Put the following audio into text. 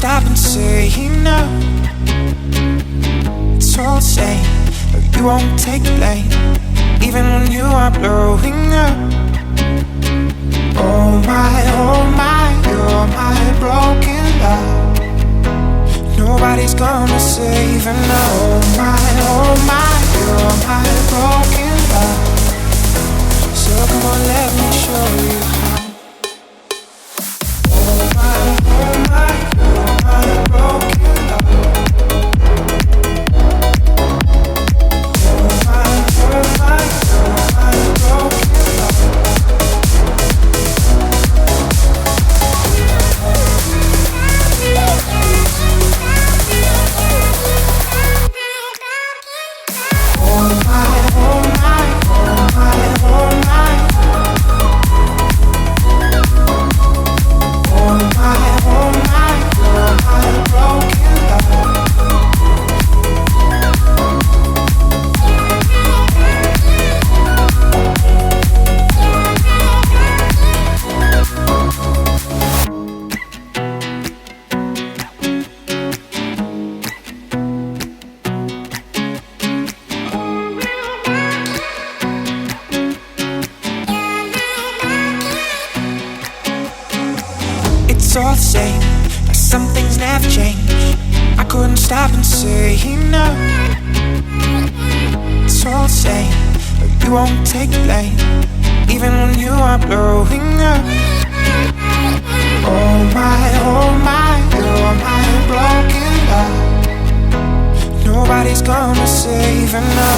stop and say no. It's all the same, but you won't take the blame, even when you are blowing up. Oh my, you're my broken love. Nobody's gonna save her now. Oh my, you're my broken love. So come on, let me show you how. Oh my, you're my broken love. Oh my, you're my broken love. It's all the same, like some things never change. I couldn't stop and say no. It's all the same, but you won't take the blame, even when you are blowing up. Oh my, you're my broken love. Nobody's gonna save her now.